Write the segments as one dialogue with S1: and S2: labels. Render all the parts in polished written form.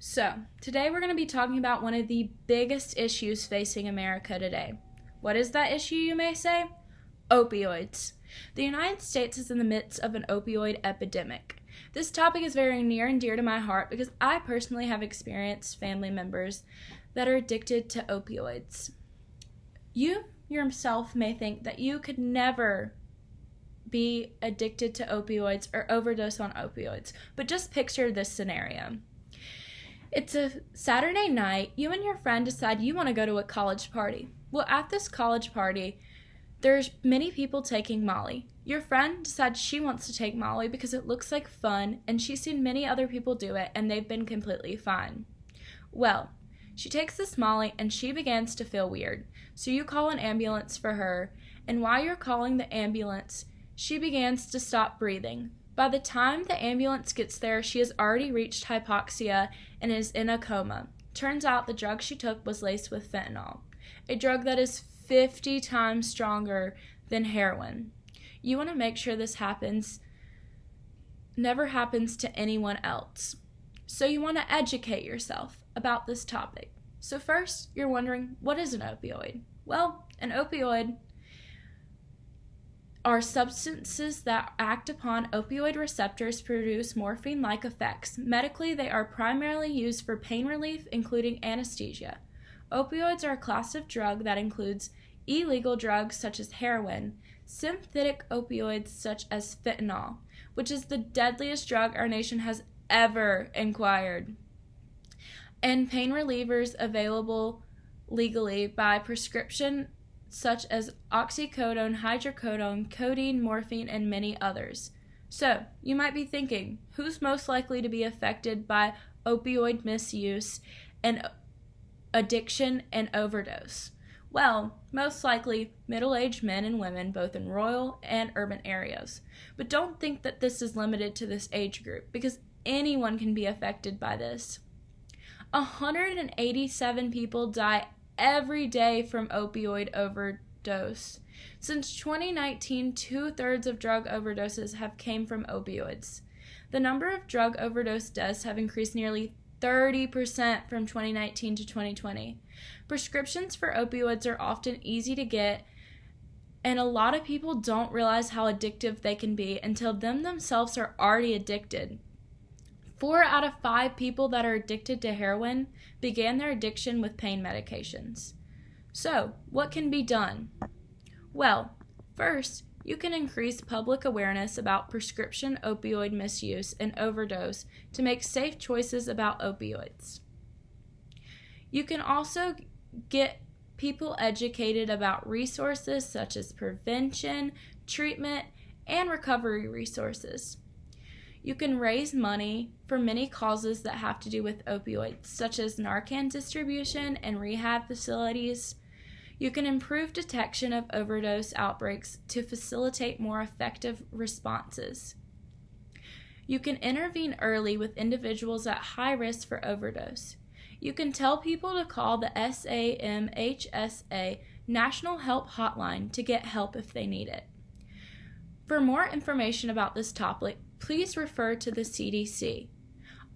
S1: So, today we're going to be talking about one of the biggest issues facing America today. What is that issue, you may say? Opioids. The United States is in the midst of an opioid epidemic. This topic is very near and dear to my heart because I personally have experienced family members that are addicted to opioids. You yourself may think that you could never be addicted to opioids or overdose on opioids, but just picture this scenario. It's a Saturday night. You and your friend decide you want to go to a college party. Well, at this college party, there's many people taking Molly. Your friend decides she wants to take Molly because it looks like fun, and she's seen many other people do it, and they've been completely fine. Well, she takes this Molly, and she begins to feel weird. So you call an ambulance for her, and while you're calling the ambulance, she begins to stop breathing. By the time the ambulance gets there, she has already reached hypoxia and is in a coma. Turns out the drug she took was laced with fentanyl, a drug that is 50 times stronger than heroin. You want to make sure this never happens to anyone else. So you want to educate yourself about this topic. So first, you're wondering, what is an opioid? Well, an opioid are substances that act upon opioid receptors to produce morphine-like effects. Medically, they are primarily used for pain relief, including anesthesia. Opioids are a class of drug that includes illegal drugs such as heroin, synthetic opioids such as fentanyl, which is the deadliest drug our nation has ever acquired, and pain relievers available legally by prescription such as oxycodone, hydrocodone, codeine, morphine, and many others. So, you might be thinking, who's most likely to be affected by opioid misuse and addiction and overdose? Well, most likely middle-aged men and women, both in rural and urban areas. But don't think that this is limited to this age group, because anyone can be affected by this. 187 people die every day from opioid overdose. Since 2019, 2/3 of drug overdoses have came from opioids. The number of drug overdose deaths have increased nearly 30% from 2019 to 2020. Prescriptions for opioids are often easy to get, and a lot of people don't realize how addictive they can be until themselves are already addicted. 4 out of 5 people that are addicted to heroin began their addiction with pain medications. So, what can be done? Well, first, you can increase public awareness about prescription opioid misuse and overdose to make safe choices about opioids. You can also get people educated about resources such as prevention, treatment, and recovery resources. You can raise money for many causes that have to do with opioids, such as Narcan distribution and rehab facilities. You can improve detection of overdose outbreaks to facilitate more effective responses. You can intervene early with individuals at high risk for overdose. You can tell people to call the SAMHSA National Help Hotline to get help if they need it. For more information about this topic, please refer to the CDC.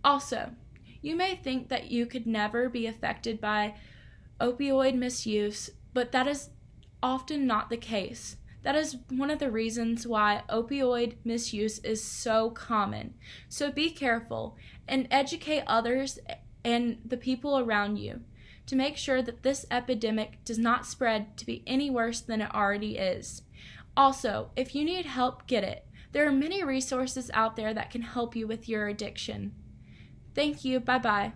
S1: Also, you may think that you could never be affected by opioid misuse, but that is often not the case. That is one of the reasons why opioid misuse is so common. So be careful and educate others and the people around you to make sure that this epidemic does not spread to be any worse than it already is. Also, if you need help, get it. There are many resources out there that can help you with your addiction. Thank you. Bye-bye.